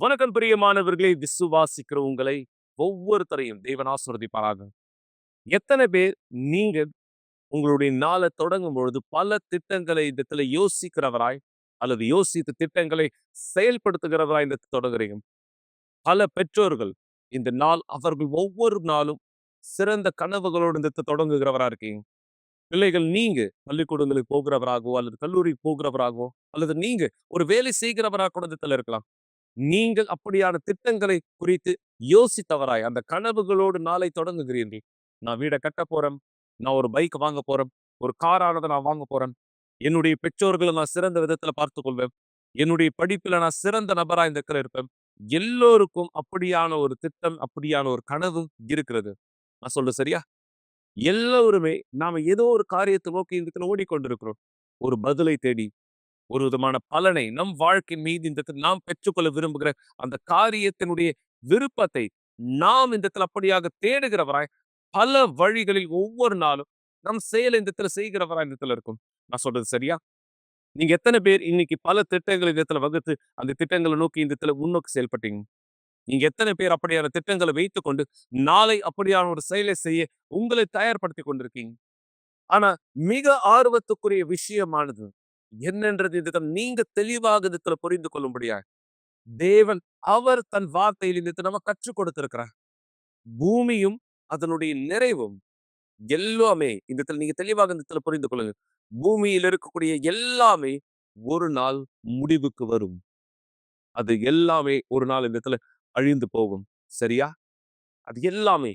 வணக்கம் பிரியமானவர்களே, விசுவாசிக்கிற உங்களை ஒவ்வொருத்தரையும் தேவன் ஆசீர்வதிப்பாராக. எத்தனை பேர் நீங்க உங்களுடைய நாளை தொடங்கும் பொழுது பல திட்டங்களை இடத்துல யோசிக்கிறவராய் அல்லது யோசித்த திட்டங்களை செயல்படுத்துகிறவராய் இந்த தொடங்குறீங்க? பல பெற்றோர்கள் இந்த நாள் அவர்கள் ஒவ்வொரு நாளும் சிறந்த கனவுகளோடு இந்த தொடங்குகிறவரா இருக்கீங்க. பிள்ளைகள் நீங்க பள்ளிக்கூடங்களுக்கு போகிறவராகவோ அல்லது கல்லூரிக்கு போகிறவராகவோ அல்லது நீங்க ஒரு வேலை செய்கிறவராக கூட இந்த இடத்துல இருக்கலாம். நீங்கள் அப்படியான திட்டங்களை குறித்து யோசித்தவராய் அந்த கனவுகளோடு நாளை தொடங்குகிறீர்கள். நான் வீடை கட்ட போறேன், நான் ஒரு பைக் வாங்க போறேன், ஒரு காரானதை நான் வாங்க போறேன், என்னுடைய பெற்றோர்களை நான் சிறந்த விதத்துல பார்த்துக் கொள்வேன், என்னுடைய படிப்புல நான் சிறந்த நபரா இந்த இடத்துல இருப்பேன். எல்லோருக்கும் அப்படியான ஒரு திட்டம், அப்படியான ஒரு கனவு இருக்கிறது. நான் சொல்றது சரியா? எல்லோருமே நாம ஏதோ ஒரு காரியத்தை நோக்கி இந்த இடத்துல ஓடிக்கொண்டிருக்கிறோம். ஒரு பதிலை தேடி, ஒரு விதமான பலனை நம் வாழ்க்கை மீது இந்த இடத்துல நாம் பெற்றுக்கொள்ள விரும்புகிற அந்த காரியத்தினுடைய விருப்பத்தை நாம் இந்த இடத்துல அப்படியாக தேடுகிறவராய் பல வழிகளில் ஒவ்வொரு நாளும் நம் செயல் இந்த இடத்துல செய்கிறவராய் இந்த இடத்துல இருக்கும். நான் சொல்றது சரியா? நீங்க எத்தனை பேர் இன்னைக்கு பல திட்டங்களை இந்த இடத்துல வகுத்து அந்த திட்டங்களை நோக்கி இந்த இடத்துல முன்னோக்கி செயல்பட்டீங்க? நீங்க எத்தனை பேர் அப்படியான திட்டங்களை வைத்துக் கொண்டு நாளை அப்படியான ஒரு செயலை செய்ய உங்களை தயார்படுத்திக் கொண்டிருக்கீங்க? ஆனா மிக ஆர்வத்துக்குரிய விஷயமானது என்னன்றது இதுதான் நீங்க தெளிவாக இதுல புரிந்து கொள்ளும்படியா தேவன் அவர் தன் வார்த்தையில் இந்த நம்ம கற்றுக் கொடுத்திருக்கிறார். பூமியும் அதனுடைய நிறைவும் எல்லாமே இந்த இடத்துல நீங்க தெளிவாக இந்த இடத்துல புரிந்து கொள்ளுங்க. பூமியில் இருக்கக்கூடிய எல்லாமே ஒரு நாள் முடிவுக்கு வரும். அது எல்லாமே ஒரு நாள் இந்த இடத்துல அழிந்து போகும். சரியா? அது எல்லாமே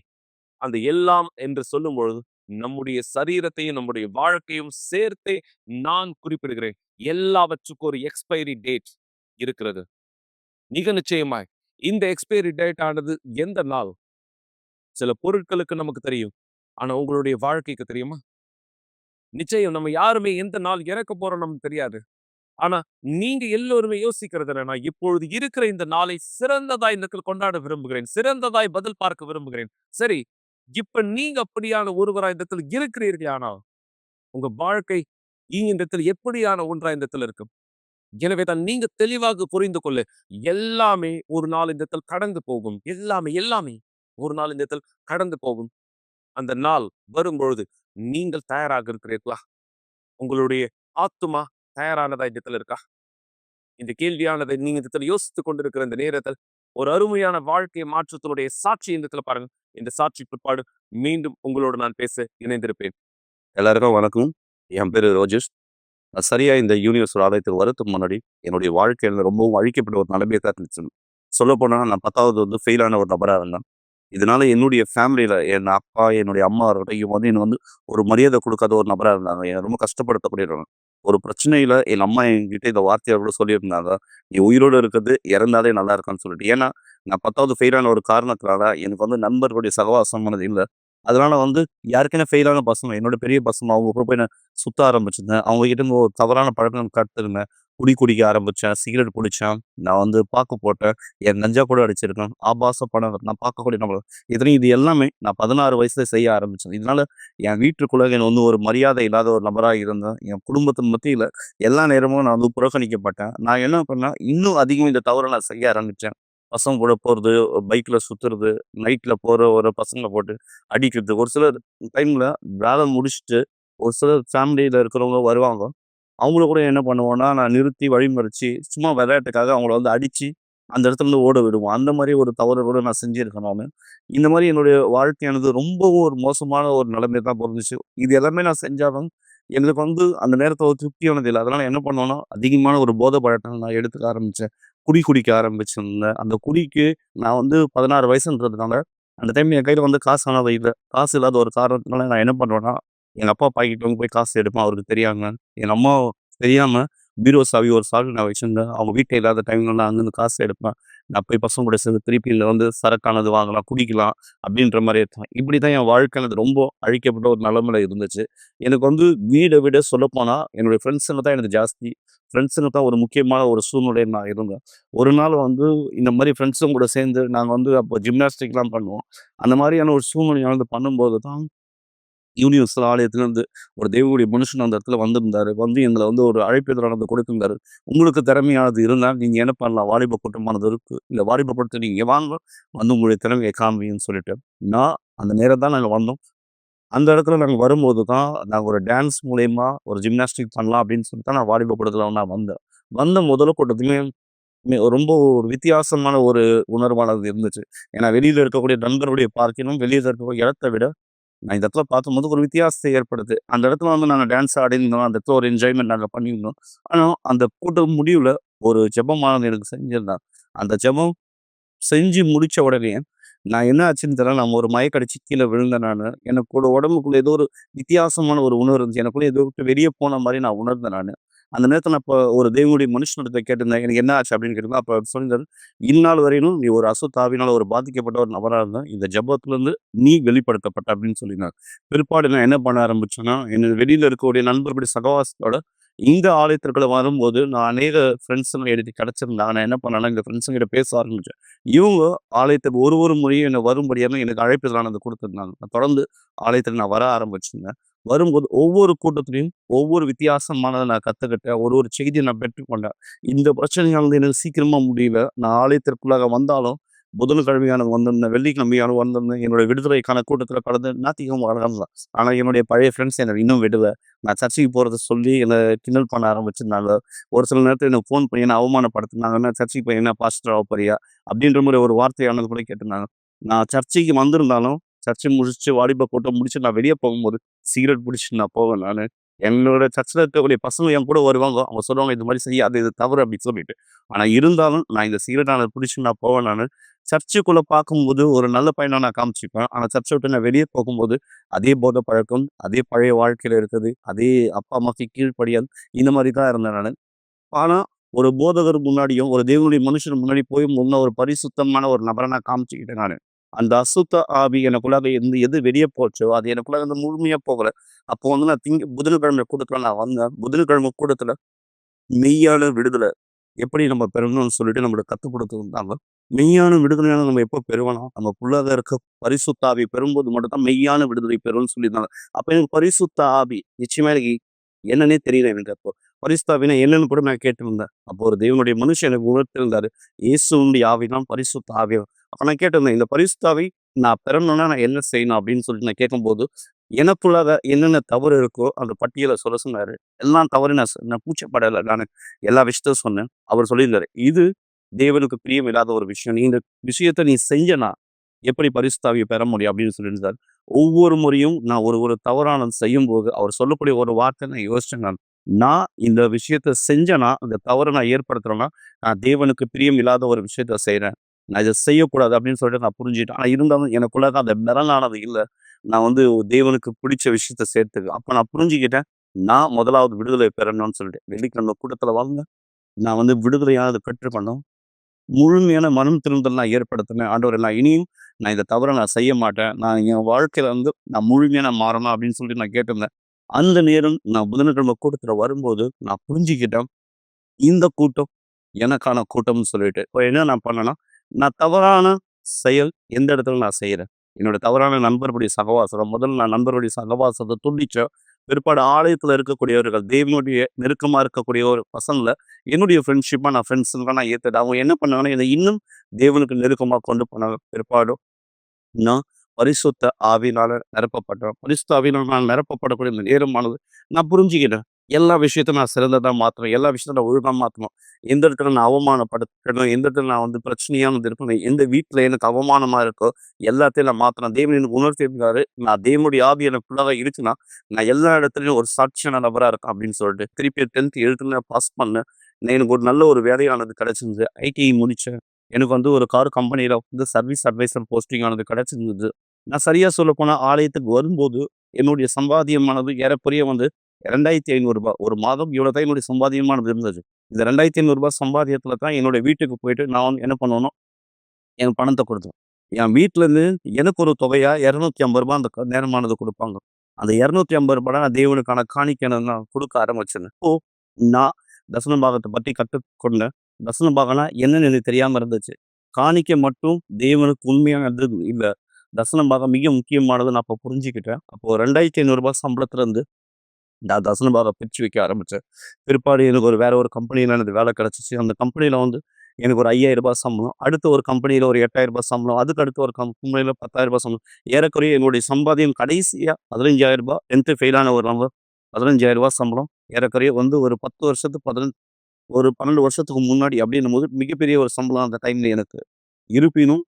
அந்த எல்லாம் என்று சொல்லும் பொழுது நம்முடைய சரீரத்தையும் நம்முடைய வாழ்க்கையும் சேர்த்தே நான் குறிப்பிடுகிறேன். எல்லாவற்றுக்கும் ஒரு எக்ஸ்பைரி டேட் இருக்கிறது. மிக நிச்சயமாய் இந்த எக்ஸ்பைரி டேட் ஆனது எந்த நாள்? சில பொருட்களுக்கு நமக்கு தெரியும். ஆனா உங்களுடைய வாழ்க்கைக்கு தெரியுமா? நிச்சயம் நம்ம யாருமே எந்த நாள் இறக்க போறோம் நமக்கு தெரியாது. ஆனா நீங்க எல்லோருமே யோசிக்கிறது என்னன்னா, இப்பொழுது இருக்கிற இந்த நாளை சிறந்ததாய் இந்த இடத்தில் கொண்டாட விரும்புகிறேன். சிறந்ததாய் பதில் பார்க்க விரும்புகிறேன். சரி, இப்ப நீங்க அப்படியான ஒருவரா இந்த இடத்துல இருக்கிறீர்களானால், உங்க வாழ்க்கை இந்த இடத்துல எப்படியான ஒன்றா இந்த இடத்துல இருக்கும்? எனவே தான் நீங்க தெளிவாக புரிந்து கொள்ள, எல்லாமே ஒரு நாள் இந்த இடத்தில் கடந்து போகும். எல்லாமே, எல்லாமே ஒரு நாள் இந்த இடத்தில் கடந்து போகும். அந்த நாள் வரும்பொழுது நீங்கள் தயாராக இருக்கிறீர்களா? உங்களுடைய ஆத்துமா தயாரானதா இந்த இடத்துல இருக்கா? இந்த கேள்வியானதை நீங்க இந்த இடத்துல யோசித்துக் கொண்டிருக்கிற இந்த நேரத்தில் ஒரு அருமையான வாழ்க்கை மாற்றத்தினுடைய சாட்சி இந்த இடத்துல பாருங்க. இந்த சாட்சி பிற்பாடு மீண்டும் உங்களோடு நான் பேச இணைந்திருப்பேன். எல்லாருக்கும் வணக்கம். என் பேரு ரோஜேஷ். நான் சரியா இந்த யூனிவர்ஸோட ஆலயத்துக்கு வரதுக்கு முன்னாடி, என்னுடைய வாழ்க்கையில ரொம்பவும் அழிக்கப்பட்ட ஒரு நிலைமைய தான் இருந்துச்சு. சொல்லப்போனா நான் 10வது வந்து ஃபெயிலான ஒரு நபரா இருந்தேன். இதனால என்னுடைய ஃபேமிலில என் அப்பா, என்னுடைய அம்மா இருக்கட்டும், இவங்க வந்து என்ன வந்து ஒரு மரியாதை குடுக்காத ஒரு நபரா இருந்தாங்க. என்ன ரொம்ப கஷ்டப்படுத்தக்கூடியவங்க. ஒரு பிரச்சனையில என் அம்மா என்கிட்ட இந்த வார்த்தைய கூட சொல்லியிருந்தாங்க. "நீ உயிரோட இருக்கிறது இறந்தாலே நல்லா இருக்கும்னு" சொல்லிட்டு. ஏன்னா, நான் 10வது ஃபெயிலான ஒரு காரணத்தினால எனக்கு வந்து நண்பர்களுடைய சகவாசமானது இல்ல. அதனால வந்து யாருக்குன்னா ஃபெயிலான பசங்க, என்னோட பெரிய பசங்க அவங்க கூட போய் நான் சுத்த ஆரம்பிச்சிருந்தேன். அவங்க கிட்ட இருந்து ஒரு தவறான பழக்கம் கத்துருந்தேன். குடிக்க ஆரம்பிச்சேன், சிகரெட் குடிச்சேன், நான் வந்து பாக்கு போட்டேன், என் கஞ்சா கூட அடிச்சிருக்கேன், ஆபாச படம் நான் பார்க்கக்கூடிய நபர். இத்தனையும் இது எல்லாமே நான் 16 வயசுல செய்ய ஆரம்பிச்சேன். இதனால என் வீட்டுக்குள்ள என்ன வந்து ஒரு மரியாதை இல்லாத ஒரு நபரா இருந்தேன். என் குடும்பத்தின் மத்தியில எல்லா நேரமும் நான் வந்து புறக்கணிக்கப்பட்டேன். நான் என்ன பண்ணேன், இன்னும் அதிகம் இந்த தவற நான் செய்ய ஆரம்பிச்சேன். பசங்க கூட போறது, பைக்ல சுத்துறது, நைட்ல போற ஒரு பசங்கள போட்டு அடிக்கிறது. ஒரு சிலர் டைம்ல வேலை முடிச்சுட்டு, ஒரு சிலர் ஃபேமிலில இருக்கிறவங்க வருவாங்க. அவங்கள கூட என்ன பண்ணுவோம்னா, நான் நிறுத்தி வழிமறிச்சு, சும்மா விளையாட்டுக்காக அவங்கள வந்து அடிச்சு, அந்த இடத்துலருந்து ஓட விடுவோம். அந்த மாரி ஒரு தவறு கூட நான் செஞ்சிருக்கேன் நானு. இந்த மாரி என்னுடைய வாழ்க்கையானது ரொம்பவும் ஒரு மோசமான ஒரு நிலைமைய தான் பொறந்துச்சு. இது எல்லாமே நான் செஞ்சாலும், எங்களுக்கு வந்து அந்த நேரத்துல ஒரு திருப்தியானது இல்ல. அதனால என்ன பண்ணோம்னா, அதிகமான ஒரு போதை பழக்கங்கள் நான் எடுத்துக்க ஆரம்பிச்சேன். குடிக்க ஆரம்பிச்சிருந்தேன். அந்த குடிக்கு நான் வந்து 16 வயசுன்றதுனால, அந்த டைம்ல என் கையில வந்து காசு ஆனது இல்ல. காசு இல்லாத ஒரு காரணத்தினால நான் என்ன பண்ணுவேன்னா, எங்க அப்பா பாக்கெட்ல வந்து போய் காசு எடுப்பேன் அவருக்கு தெரியாம. எங்க அம்மா தெரியாம பீரோ சாவி ஒரு சாவி நான் வச்சிருந்தேன். அவங்க வீட்ல இல்லாத டைம்ல நான் அங்கருந்து காசு எடுப்பேன். நான் போய் பசங்க கூட சேர்ந்து திருப்பி இதுல வந்து சரக்கானது வாங்கலாம், குடிக்கலாம் அப்படின்ற மாரி இருந்தேன். இப்படித்தான் என் வாழ்க்கையானது ரொம்ப அழிக்கப்பட்ட ஒரு நிலைமையில இருந்துச்சு. எனக்கு வந்து வீட விட சொல்லப்போனா, என்னுடைய ஃப்ரெண்ட்ஸுங்க தான் எனக்கு ஜாஸ்தி. ஃப்ரெண்ட்ஸுங்க தான் ஒரு முக்கியமான ஒரு சூழ்நிலையில நான் இருந்தேன். ஒரு நாள் வந்து இந்த மாரி ஃப்ரெண்ட்ஸுங்க கூட சேர்ந்து நாங்க வந்து அப்போ ஜிம்னாஸ்டிக்லாம் பண்ணுவோம். அந்த மாரியான ஒரு சூழ்நிலையானது பண்ணும்போது தான் யூனிவர்சல் ஆலயத்திலிருந்து ஒரு தேவனுடைய மனுஷன் அந்த இடத்துல வந்திருந்தாரு. வந்து எங்களை வந்து ஒரு அழைப்பிதழ் நடந்து கொடுத்திருந்தாரு. உங்களுக்கு திறமையானது இருந்தால் நீங்க என்ன பண்ணலாம்? வாலிப கூட்டமானது இருக்கு. இல்ல வாலிப கூட்டத்த நீங்க வாங்க. வந்து உங்களுடைய திறமைய காண்பிங்கன்னு சொல்லிட்டு, நான் அந்த நேரம் தான் நாங்க வந்தோம். அந்த இடத்துல நாங்க வரும்போது தான், நாங்க ஒரு டான்ஸ் மூலியமா ஒரு ஜிம்னாஸ்டிக் பண்ணலாம் அப்படின்னு சொல்லிட்டு தான் நான் வாலிப கூட்டத்துல நான் வந்தேன். வந்த முதல் கூட்டத்திலயுமே ரொம்ப ஒரு வித்தியாசமான ஒரு உணர்வானது இருந்துச்சு. ஏன்னா வெளியில இருக்கக்கூடிய நண்பர்களுடைய பார்க்கிலும், வெளியில இருக்கக்கூடிய இடத்த விட நான் இந்த இடத்துல பார்க்கும்போது ஒரு வித்தியாசத்தை ஏற்படுது. அந்த இடத்துல வந்து நாங்க டான்ஸ் ஆடியிருந்தோம். அந்த இடத்துல ஒரு என்ஜாய்மென்ட் நாங்க பண்ணியிருந்தோம். ஆனா, அந்த கூட்டம் முடிவுல ஒரு ஜெபமானது எனக்கு செஞ்சிருந்தாங்க. அந்த ஜெபம் செஞ்சு முடிச்ச உடனே, நான் என்ன ஆச்சுன்னு தெரியல. நான் ஒரு மயக்கம் அடிச்சு கீழ விழுந்தேன் நானு. எனக்குள்ள உடம்புக்குள்ள ஏதோ ஒரு வித்தியாசமான ஒரு உணர்வு இருந்துச்சு. எனக்குள்ள ஏதோ விட்டு வெளிய போன மாரி நான் உணர்ந்தேன் நானு. அந்த நேரத்துல நான் இப்ப ஒரு தேவனுடைய மனுஷனிடத்த கேட்டிருந்தேன். எனக்கு என்ன ஆச்சு அப்படின்னு கேட்டிருந்தேன். அப்ப அவர் சொல்லியிருந்தாரு, "இந்நாள் வரையிலும் நீ ஒரு அசுத்த ஆவியினால ஒரு பாதிக்கப்பட்ட ஒரு நபரா இருந்த. இந்த ஜெபத்திலிருந்து நீ வெளிப்படுத்தப்பட்ட" அப்படின்னு சொல்லியிருந்தாரு. பிற்பாடு நான் என்ன பண்ண ஆரம்பிச்சேன்னா, என்னோட வெளியில இருக்கக்கூடிய நண்பர்களுடைய சகவாசத்தோட இந்த ஆலயத்திற்குள்ள வரும்போது, நான் அநேக ஃப்ரெண்ட்ஸுங்க எனக்கு கிடைச்சிருந்தாங்க. நான் என்ன பண்ணேன்னா, இந்த ஃப்ரெண்ட்ஸுங்கிட்ட பேச ஆரம்பிச்சேன். இவங்க ஆலயத்துக்கு ஒரு ஒரு முறையும் என்ன வரும்படியான எனக்கு அழைப்பிதழானது குடுத்திருந்தாங்க. நான் தொடர்ந்து ஆலயத்துக்கு நான் வர ஆரம்பிச்சிருந்தேன். வரும்போது ஒவ்வொரு கூட்டத்திலயும் ஒவ்வொரு வித்தியாசமானத நான் கத்துக்கிட்டேன். ஒரு ஒரு செய்திய நான் பெற்றுக்கொண்டேன். இந்த பிரச்சனையானது எனக்கு சீக்கிரமா முடியல. நான் ஆலயத்திற்குள்ளாக வந்தாலும், புதன்கிழமையானது வந்திருந்தேன், வெள்ளிக்கிழமையானது வந்திருந்தேன். என்னுடைய விடுதலைக்கான கூட்டத்தில கலந்து ஞாயிற்றுக்கிழமை வந்தேன். ஆனா என்னுடைய பழைய ஃப்ரெண்ட்ஸ் என்ன இன்னும் விடல. நான் சர்ச்சுக்கு போறத சொல்லி என்ன கிண்டல் பண்ண ஆரம்பிச்சிருந்தாங்க. ஒரு சில நேரத்துல எனக்கு ஃபோன் பண்ணி என்ன அவமானப்படுத்துனாங்க. "என்ன சர்ச்சுக்கு போய் என்ன பாஸ்டர் ஆவ போறியா?" அப்படின்ற மாரி ஒரு வார்த்தையானது கூட கேட்டிருந்தாங்க. நான் சர்ச்சுக்கு வந்திருந்தாலும், சர்ச்சை முடிச்சுட்டு வாலிப கூட்டம் முடிச்சு நான் வெளிய போகும்போது, சிகரெட் புடிச்சுட்டு நான் போவேன் நானு. என்னோட சர்ச்ல இருக்கக்கூடிய பசங்க என் கூட வருவாங்க. அவங்க சொல்லுவாங்க, "இது மாரி செய்யாத, இது தவறு" அப்படின்னு சொல்லிட்டு. ஆனா இருந்தாலும் நான் இந்த சிகரெட்டானத புடிச்சுட்டு நான் போவேன் நானு. சர்ச்சுக்குள்ள பார்க்கும்போது ஒரு நல்ல பையனா நான் காமிச்சுப்பேன். ஆனா சர்ச்ச விட்டு நான் வெளிய போகும்போது, அதே போதை பழக்கம், அதே பழைய வாழ்க்கையில இருக்குது, அதே அப்பா, அம்மாக்கு கீழ்ப்படியாது, இந்த மாரி தான் இருந்தேன் நானு. ஆனா, ஒரு போதகர் முன்னாடியும், ஒரு தேவனுடைய மனுஷன் முன்னாடி போய் முன்ன ஒரு பரிசுத்தமான ஒரு நபரா நான் காமிச்சுக்கிட்டேன் நானு. அந்த அசுத்த ஆவி எனக்குள்ளாக இருந்து எது வெளிய போச்சோ, அது எனக்குள்ளாக இருந்து முழுமையா போகல. அப்போ வந்து நான் புதன்கிழமை கூட்டத்துல நான் வந்தேன். புதன்கிழமை கூட்டத்துல மெய்யான விடுதலை எப்படி நம்ம பெறணும்னு சொல்லிட்டு நம்மளுக்கு கத்துக் குடுத்திருந்தாங்க. மெய்யான விடுதலையான நம்ம எப்போ பெறுவோம்னா, நமக்குள்ளாக இருக்க பரிசுத்த ஆவி பெறும்போது மட்டும் தான் மெய்யான விடுதலை பெறும்னு சொல்லியிருந்தாங்க. அப்ப எனக்கு பரிசுத்த ஆவி நிச்சயமா எனக்கு என்னன்னே தெரியல எனக்கு அப்போ. பரிசுத்த ஆவினா என்னன்னு கூட நான் கேட்டிருந்தேன். அப்போ ஒரு தேவனுடைய மனுஷன் எனக்கு உணர்த்திருந்தாரு. இயேசுவுடைய ஆவி தான் பரிசுத்த ஆவி. அப்ப நான் கேட்டிருந்தேன், இந்த பரிசுத்த ஆவி நான் பெறணும்னா நான் என்ன செய்யணும் அப்படின்னு சொல்லிட்டு நான் கேட்கும்போது, எனக்குள்ளாக என்னென்ன தவறு இருக்கோ அந்த பட்டியல சொல்ல சொன்னாரு. எல்லாம் தவறு நான் கூச்சப்படல. நானு எல்லா விஷயத்தையும் சொன்னேன். அவர் சொல்லியிருந்தாரு, "இது தேவனுக்கு பிரியமில்லாத ஒரு விஷயம். நீ இந்த விஷயத்த நீ செஞ்சனா, எப்படி பரிசுத்த ஆவிய பெற முடியும்?" அப்படின்னு சொல்லியிருந்தாரு. ஒவ்வொரு முறையும் நான் ஒரு ஒரு தவறானது செய்யும்போது, அவர் சொல்லக்கூடிய ஒரு வார்த்தை நான் யோசிச்சேன் நான். நான் இந்த விஷயத்த செஞ்சேன்னா, இந்த தவற நான் ஏற்படுத்துறேன்னா, நான் தேவனுக்கு பிரியம் இல்லாத ஒரு விஷயத்த செய்றேன். நான் இத செய்யக்கூடாது அப்படின்னு சொல்லிட்டு நான் புரிஞ்சுக்கிட்டேன். ஆனா இருந்தாலும் எனக்குள்ள அந்த பெறலானது இல்ல. நான் வந்து தேவனுக்கு பிடிச்ச விஷயத்த செய்றதுக்கு. அப்ப நான் புரிஞ்சுக்கிட்டேன். நான் முதலாவது விடுதலை பெறணும்னு சொல்லிட்டு. வெள்ளிக்கிழமை கூட்டத்துல வாங்க, நான் வந்து விடுதலையானது பெற்றுக்கொண்டோம். முழுமையான மனம் திரும்புதல் நான் ஏற்படுத்தினேன். ஆண்டவரே நான் இனியும் நான் இந்த தவற நான் செய்ய மாட்டேன். நான் என் வாழ்க்கையில வந்து நான் முழுமையா நான் மாறணும் அப்படின்னு சொல்லிட்டு நான் கேட்டிருந்தேன். அந்த நேரம் நான் புதன்கிழமை கூட்டத்துல வரும்போது நான் புரிஞ்சுக்கிட்டேன். இந்த கூட்டம் எனக்கான கூட்டம்னு சொல்லிட்டு. இப்ப என்ன நான் பண்ணேன்னா, நான் தவறான செயல் எந்த இடத்துல நான் செய்றேன். என்னோட தவறான நண்பர்களுடைய சகவாசம். முதல்ல நான் நண்பர்களுடைய சகவாசத்த துண்டிச்சேன். பிற்பாடு ஆலயத்துல இருக்கக்கூடியவர்கள், தேவனுடைய நெருக்கமா இருக்கக்கூடிய ஒரு பசங்கள என்னுடைய ஃப்ரெண்ட்ஷிப்பா நான் ஃப்ரெண்ட்ஸுங்களா நான் ஏத்துட்டேன். அவங்க என்ன பண்ணாங்கன்னா, என்னை இன்னும் தேவனுக்கு நெருக்கமா கொண்டு போனாங்க. பிற்பாடு நான் பரிசுத்த ஆவியினால நிரப்பப்பட்டேன். பரிசுத்த ஆவியினால நான் நிரப்பப்படக்கூடிய இந்த நேரமானது நான் புரிஞ்சுக்கிட்டேன். எல்லா விஷயத்தையும் நான் சிறந்ததா மாத்தணும். எல்லா விஷயத்தையும் நான் ஒழுங்கா மாத்தணும். எந்த இடத்துல நான் அவமானப்படுத்தணும், எந்த இடத்துல நான் வந்து பிரச்சனையானது இருக்கணும், எந்த வீட்ல எனக்கு அவமானமா இருக்கோ, எல்லாத்தையும் நான் மாத்தணும். தேவன் எனக்கு உணர்த்தியிருந்தாரு. நான் தேவனுடைய ஆவி எனக்குள்ளாக இருக்குன்னா, நான் எல்லா இடத்துலயும் ஒரு சாட்சியான நபரா இருக்கேன் அப்படின்னு சொல்லிட்டு. திருப்பி 10த் எழுத்துல பாஸ் பண்ணேன். எனக்கு ஒரு நல்ல ஒரு வேலையானது கிடைச்சிருந்தது. ஐடிஐ முடிச்சேன். எனக்கு வந்து ஒரு கார் கம்பெனியில வந்து சர்வீஸ் அட்வைசர் போஸ்டிங் ஆனது கிடைச்சிருந்தது. நான் சரியா சொல்லப்போனா ஆலயத்துக்கு வரும்போது, என்னுடைய சம்பாத்தியமானது ஏறக்குறைய வந்து ரூ. 2,500 ஒரு மாதம் இவ்வளோ தான் என்னுடைய சம்பாத்தியமானது இருந்தது. இந்த ரூ. 2,500 சம்பாத்தியத்தில தான் என்னுடைய வீட்டுக்கு போயிட்டு நான் வந்து என்ன பண்ணணும், என் பணத்த குடுத்தேன். என் வீட்லருந்து எனக்கு ஒரு தொகையா ரூ. 250 அந்த நேரமானது குடுப்பாங்க. அந்த ரூ. 250 நான் தேவனுக்கான காணிக்கைன்னு நான் குடுக்க ஆரம்பிச்சேன். அப்போ நான் தசம பாகத்த பத்தி கத்துக்கொண்டேன். தசம பாகம்னா என்னன்னு எனக்கு தெரியாம இருந்துச்சு. காணிக்கை மட்டும் தேவனுக்கு உண்மையானது இல்ல. தசன பாகம் மிக முக்கியமானது நான் அப்போ புரிஞ்சுக்கிட்டேன். அப்போ ரூ. 2,500 சம்பளத்துலேருந்து நான் தசன பாகம் பிரிச்சு வைக்க ஆரம்பிச்சேன். பிற்பாடு எனக்கு வேற ஒரு கம்பெனியில எனக்கு வேலை கிடைச்சுச்சு. அந்த கம்பெனியில வந்து எனக்கு ஒரு ரூ. 5,000 சம்பளம். அடுத்த ஒரு கம்பெனியில ஒரு ரூ. 8,000 சம்பளம். அதுக்கு அடுத்து ஒரு கம்பெனியில ரூ. 10,000 சம்பளம். ஏறக்குறைய என்னுடைய சம்பாத்தியம் கடைசியா ரூ. 15,000 10th ஃபெயில் ஆன ஒரு நபர். ரூ. 15,000 சம்பளம். ஏறக்குறைய வந்து ஒரு 10 வருஷத்துக்கு ஒரு 12 வருஷத்துக்கு முன்னாடி அப்படின்னும்போது மிகப்பெரிய ஒரு சம்பளம் அந்த டைம்ல எனக்கு. இருப்பினும்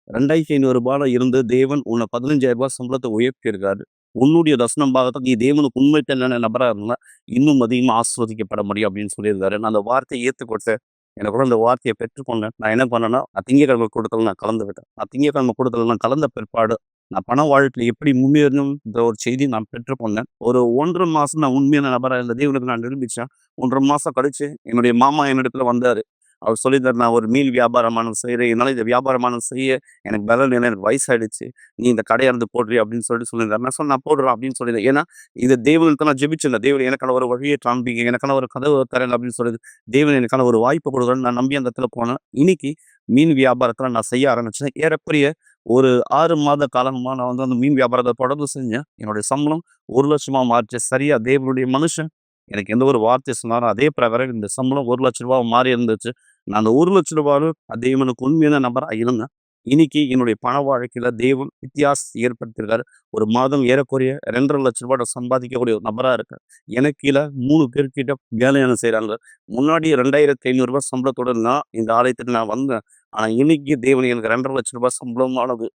ரூ. 2,500 இருந்து தேவன் உன்னை ரூ. 15,000 சம்பளத்தை உயர்த்தியிருக்காரு. உன்னுடைய தசனம் பாகத்தை நீ தேவனுக்கு உண்மைத்தன்மையான நபரா இருந்தா இன்னும் அதிகமா ஆசீர்வதிக்கப்பட முடியும் அப்படின்னு சொல்லியிருக்காரு. நான் அந்த வார்த்தையை ஏத்துக்கொடுத்தேன். எனக்கு கூட அந்த வார்த்தையை பெற்றுக்கொண்டேன். நான் என்ன பண்ணேன்னா, நான் திங்கட்கிழமை கூட்டத்துல நான் கலந்துக்கிட்டேன். நான் திங்கட்கிழமை கூட்டத்துல நான் கலந்த பிற்பாடு, நான் பண வாழ்க்கையில எப்படி முன்னேறணும்ன்ற ஒரு செய்தியை நான் பெற்றுக்கொண்டேன். ஒரு 1 1/2 மாசம் நான் உண்மையான நபரா இருந்த தேவனுக்கு நான் நிரூபிச்சேன். 1 1/2 மாசம் கழிச்சு என்னுடைய மாமா என்னிடத்துல வந்தாரு. அவர் சொல்லியிருந்தாரு, "நான் ஒரு மீன் வியாபாரமானம் செய்றேன். என்னால இந்த வியாபாரமானம் செய்ய எனக்கு பலன் இல்ல. எனக்கு வயசாயிடுச்சு. நீ இந்த கடைய இருந்து போடுறியா?" அப்படின்னு சொல்லியிருந்தாரு. நான் சொன்னேன், "நான் போடுறேன்" அப்படின்னு சொல்லியிருந்தேன். ஏன்னா, இது தேவனிடத்துல நான் ஜெபிச்சிருந்தேன். "தேவன் எனக்கான ஒரு வழியை காண்பீங்க. எனக்கான ஒரு கதவு திறங்க" அப்படின்னு சொல்லி தேவன் எனக்கான ஒரு வாய்ப்பு கொடுக்குறாருன்னு நான் நம்பி அந்த இடத்துல போனேன். இன்னைக்கு மீன் வியாபாரத்துல நான் செய்ய ஆரம்பிச்சேன். ஏறக்குறைய ஒரு 6 மாத காலமா நான் வந்து அந்த மீன் வியாபாரத்த தொடர்ந்து செஞ்சேன். என்னுடைய சம்பளம் 1,00,000 மாறுச்சு. சரியா தேவனுடைய மனுஷன் எனக்கு எந்த ஒரு வார்த்தை சொன்னாரோ, அதே பிரகாரம் இந்த சம்பளம் ரூ. 1,00,000 மாறி இருந்துச்சு. நான் அந்த ரூ. 1,00,000 தேவனுக்கு உண்மையான நபரா இருந்தேன். இன்னைக்கு என்னுடைய பண வாழ்க்கையில தேவன் வித்தியாசத்தை ஏற்படுத்தியிருக்காரு. ஒரு மாதம் ஏறக்குறைய ரூ. 2,50,000 நான் சம்பாதிக்கக்கூடிய ஒரு நபரா இருக்கேன். எனக்கு கீழ 3 பேர்கிட்ட வேலையான செய்றாங்க. முன்னாடி ரூ. 2,500 சம்பளத்தோட நான் இந்த ஆலயத்துக்கு நான் வந்தேன். ஆனா இன்னைக்கு தேவன் எனக்கு ரூ. 2,50,000 சம்பளமானது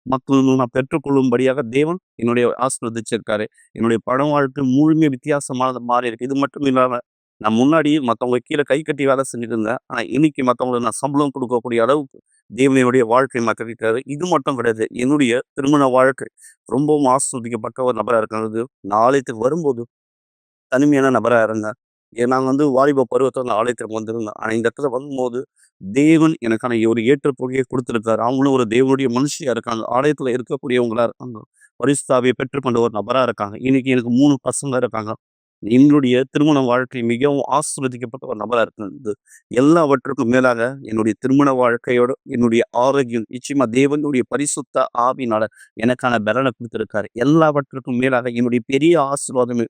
மக்கள் நான் பெற்றுக்கொள்ளும்படியாக தேவன் என்னுடைய ஆசீர்வதிச்சிருக்காரு. என்னுடைய பண வாழ்க்கை முழுமையா வித்தியாசமானது மாறியிருக்கு. இது மட்டும் இல்லாம, நான் முன்னாடி மத்தவங்க கீழ கை கட்டி வேலை செஞ்சுட்டு இருந்தேன். ஆனா இன்னைக்கு மத்தவங்களுக்கு நான் சம்பளம் குடுக்கக்கூடிய அளவுக்கு தேவன் என்னுடைய வாழ்க்கைய மாத்திருக்காரு. இது மட்டும் கிடையாது. என்னுடைய திருமண வாழ்க்கை ரொம்பவும் ஆசீர்வதிக்கப்பட்ட ஒரு நபரா இருக்கிறது. நான் ஆலயத்துக்கு வரும்போது தனிமையான நபரா இருந்தேன். நான் வந்து வாலிப பருவத்துல அந்த ஆலயத்திற்கு வந்திருந்தேன். ஆனா இந்த இடத்துல வரும்போது, தேவன் எனக்கான ஒரு ஏற்றப்பொழியை குடுத்திருக்காரு. அவங்களும் ஒரு தேவனுடைய மனுஷியா இருக்காங்க. ஆலயத்துல இருக்கக்கூடியவங்களா இருக்காங்க. பரிசுத்த ஆவிய பெற்றுக்கொண்ட ஒரு நபரா இருக்காங்க. இன்னைக்கு எனக்கு 3 பசங்க இருக்காங்க. என்னுடைய திருமண வாழ்க்கை மிகவும் ஆசீர்வதிக்கப்பட்ட ஒரு நபரா இருக்கிறது. எல்லாவற்றுக்கும் மேலாக என்னுடைய திருமண வாழ்க்கையோட என்னுடைய ஆரோக்கியம் நிச்சயமா தேவனுடைய பரிசுத்த ஆவியினால எனக்கான பலனை குடுத்திருக்காரு. எல்லாவற்றுக்கும் மேலாக என்னுடைய பெரிய ஆசீர்வாதம்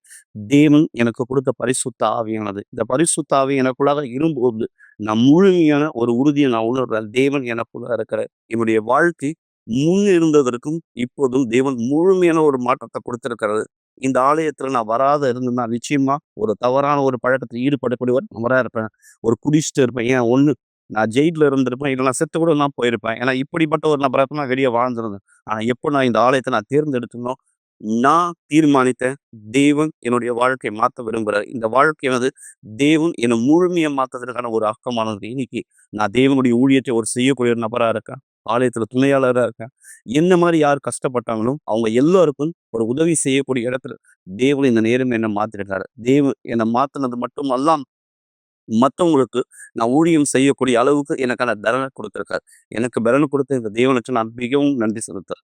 தேவன் எனக்கு கொடுத்த பரிசுத்த ஆவியானது. இந்த பரிசுத்த ஆவி எனக்குள்ளாக இரும்போது, நான் முழுமையான ஒரு உறுதியை நான் உணர்றேன். தேவன் எனக்குள்ள இருக்கிறார். என்னுடைய வாழ்க்கை முன் இருந்ததற்கும் இப்போதும் தேவன் முழுமையான ஒரு மாற்றத்தை கொடுத்திருக்கிறாரு. இந்த ஆலயத்துல நான் வராத இருந்திருந்தா நிச்சயமா ஒரு தவறான ஒரு பழக்கத்துல ஈடுபடக்கூடிய ஒரு நபரா இருப்பேன். ஒரு குடிச்சிட்டு இருப்பேன். ஏன் ஒண்ணு நான் ஜெயில்ல இருந்திருப்பேன். இல்ல நான் செத்து கூட நான் போயிருப்பேன். ஏன்னா இப்படிப்பட்ட ஒரு நபரா நான் வெளிய வாழ்ந்திருந்தேன். ஆனா எப்போ நான் இந்த ஆலயத்த நான் தேர்ந்தெடுத்தேனோ, நான் தீர்மானித்தேன். தேவன் என்னுடைய வாழ்க்கைய மாத்த விரும்புறார். இந்த வாழ்க்கை வந்து தேவன் என்ன முழுமையா மாத்துறதற்கான ஒரு ஆக்கமானது. இன்னைக்கு நான் தேவனுடைய ஊழியத்தை ஒரு செய்யக்கூடிய ஒரு நபரா இருக்கேன். ஆலயத்துல துணையாளரா இருக்கேன். என்ன மாரி யார் கஷ்டப்பட்டாங்களோ, அவங்க எல்லாருக்கும் ஒரு உதவி செய்யக்கூடிய இடத்துல தேவன் இந்த நேரம் என்ன மாத்திருக்காரு. தேவன் என்ன மாத்துனது மட்டும் அல்லாம, மத்தவங்களுக்கு நான் ஊழியம் செய்யக்கூடிய அளவுக்கு எனக்கான பலன குடுத்திருக்காரு. எனக்கு பலன் குடுத்த இந்த தேவனுக்கு நான் மிகவும் நன்றி செலுத்துறேன்.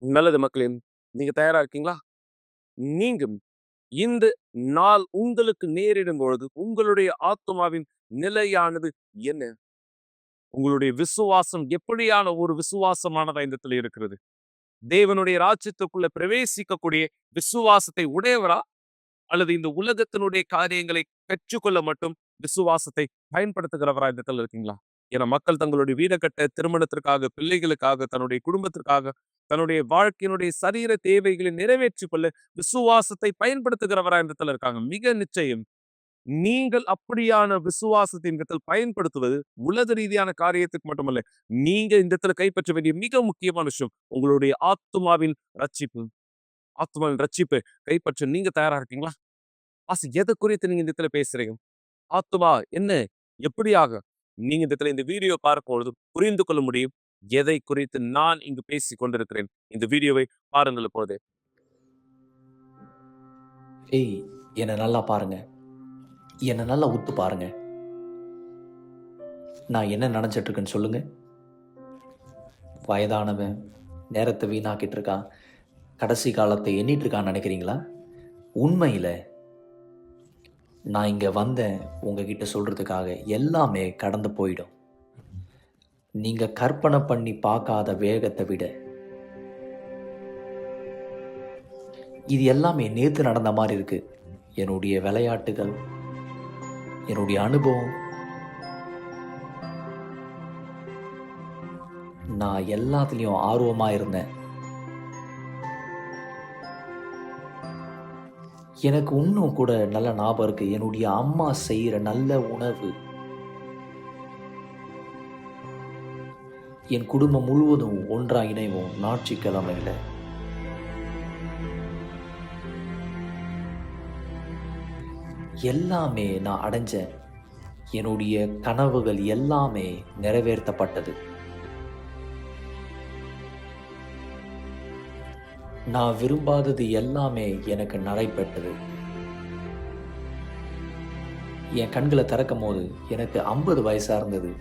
நல்லது மக்களே. நீங்க தயாரா இருக்கீங்களா? நீங்க இந்த நாள் உங்களுக்கு நேரிடும் பொழுது, உங்களுடைய ஆத்துமாவின் நிலையானது என்ன? உங்களுடைய விசுவாசம் எப்படியான ஒரு விசுவாசமானதா இந்த இடத்துல இருக்கிறது? தேவனுடைய ராஜ்யத்துக்குள்ள பிரவேசிக்கக்கூடிய விசுவாசத்தை உடையவரா? அல்லது இந்த உலகத்தினுடைய காரியங்களை பெற்றுக்கொள்ள மட்டும் விசுவாசத்தை பயன்படுத்துகிறவரா இந்த இடத்துல இருக்கீங்களா? ஏன்னா மக்கள் தங்களுடைய வீட கட்ட, திருமணத்திற்காக, பிள்ளைகளுக்காக, தன்னுடைய குடும்பத்திற்காக, தன்னுடைய வாழ்க்கையினுடைய சரீர தேவைகளை நிறைவேற்றிக் கொள்ள விசுவாசத்தை பயன்படுத்துகிறவரா இந்த இடத்துல இருக்காங்க. மிக நிச்சயம் நீங்கள் அப்படியான விசுவாசத்தை இந்த இடத்தில் பயன்படுத்துவது உலக ரீதியான காரியத்துக்கு மட்டுமல்ல. நீங்க இந்த இடத்துல கைப்பற்ற வேண்டிய மிக முக்கியமான விஷயம் உங்களுடைய ஆத்துமாவின் ரட்சிப்பு. ஆத்துமாவின் ரட்சிப்பு கைப்பற்ற நீங்க தயாரா இருக்கீங்களா? எத குறித்து நீங்க இந்த இடத்துல பேசுறீங்க? ஆத்துமா என்ன? எப்படியாக? நீங்க இந்த இடத்துல இந்த வீடியோ பார்க்கும்பொழுது புரிந்து கொள்ள முடியும். எதை குறித்து நான் இங்கு பேசிக் கொண்டிருக்கிறேன். இந்த வீடியோவை பாருங்கள் இப்பொழுது. ஏய், என்ன நல்லா பாருங்க. என்ன நல்லா உத்து பாருங்க. நான் என்ன நினைச்சிட்டு இருக்கேன்னு சொல்லுங்க. வயதானவன் நேரத்தை வீணாக்கிட்டு இருக்கான், கடைசி காலத்தை எண்ணிட்டு இருக்கான்னு நினைக்கிறீங்களா? உண்மையில் நான் இங்கே வந்தேன் உங்ககிட்ட சொல்கிறதுக்காக. எல்லாமே கடந்து போயிடும். நீங்க கற்பனை பண்ணி பார்க்காத வேகத்தை விட இது எல்லாமே நேத்து நடந்த மாதிரி இருக்கு. என்னுடைய விளையாட்டுகள், என்னுடைய அனுபவம், நான் எல்லாத்துலயும் ஆர்வமா இருந்தேன். எனக்கு இன்னும் கூட நல்ல ஞாபகம் இருக்கு. என்னுடைய அம்மா செய்யற நல்ல உணவு என் குடும்பம் முழுவதும் ஒன்றா இணைவோம் ஞாயிற்றுக்கிழமையில. எல்லாமே நான் அடைஞ்சேன். என்னுடைய கனவுகள் எல்லாமே நிறைவேற்றப்பட்டது. நான் விரும்பாதது எல்லாமே எனக்கு நடைபெற்றது. என் கண்களை திறக்கும் போது எனக்கு 50 வயசா இருந்தது,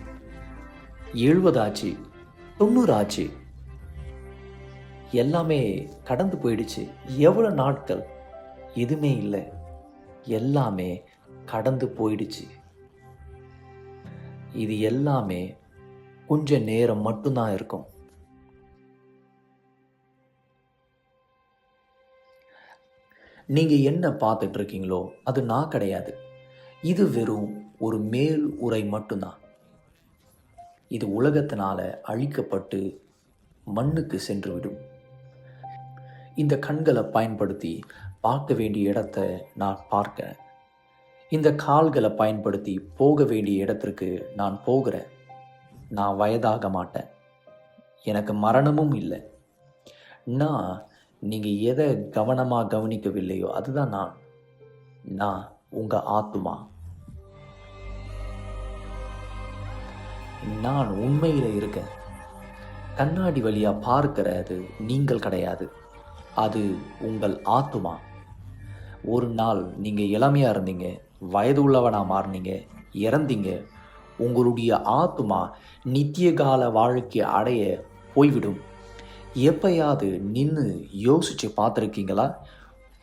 70 ஆச்சு, 90 ஆச்சு. எல்லாமே கடந்து போயிடுச்சு. எவ்வளவு நாட்கள்? எதுவுமே இல்லை. எல்லாமே கடந்து போயிடுச்சு. இது எல்லாமே கொஞ்ச நேரம் மட்டும்தான் இருக்கும். நீங்க என்ன பார்த்துட்டு இருக்கீங்களோ அது நான் கிடையாது. இது வெறும் ஒரு மேல் உரை மட்டும்தான். இது உலகத்தினால அழிக்கப்பட்டு மண்ணுக்கு சென்றுவிடும். இந்த கண்களை பயன்படுத்தி பார்க்க வேண்டிய இடத்தை நான் பார்க்கிறேன். இந்த கால்களை பயன்படுத்தி போக வேண்டிய இடத்திற்கு நான் போகிறேன். நான் வயதாக மாட்டேன். எனக்கு மரணமும் இல்லை. நான் நீங்கள் எதை கவனமாக கவனிக்கவில்லையோ அதுதான் நான் உங்கள் ஆத்துமா. நான் உண்மையில் இருக்கேன். கண்ணாடி வழியாக பார்க்கிறது நீங்கள் கிடையாது, அது உங்கள் ஆத்துமா. ஒரு நாள் நீங்கள் இளமையாக இருந்தீங்க, வயது உள்ளவனாக மாறினீங்க, இறந்தீங்க. உங்களுடைய ஆத்துமா நித்திய கால வாழ்க்கை அடைய போய்விடும். எப்பயாவது நின்று யோசிச்சு பார்த்துருக்கீங்களா?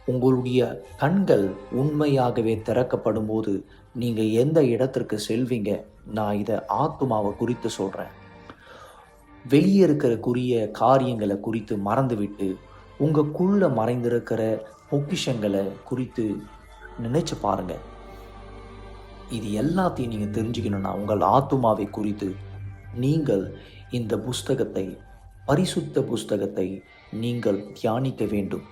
உங்களுடைய கண்கள் உண்மையாகவே திறக்கப்படும் போது நீங்கள் எந்த இடத்திற்கு செல்வீங்க? நான் இதை ஆத்துமாவை குறித்து சொல்கிறேன். வெளியே இருக்கிற காரியங்களை குறித்து மறந்துவிட்டு உங்களுக்குள்ள மறைந்திருக்கிற பொக்கிஷங்களை குறித்து நினைச்சு பாருங்க. இது எல்லாத்தையும் நீங்கள் தெரிஞ்சுக்கணும்னா உங்கள் ஆத்துமாவை குறித்து நீங்கள் இந்த புஸ்தகத்தை, பரிசுத்த புஸ்தகத்தை நீங்கள் தியானிக்க வேண்டும்.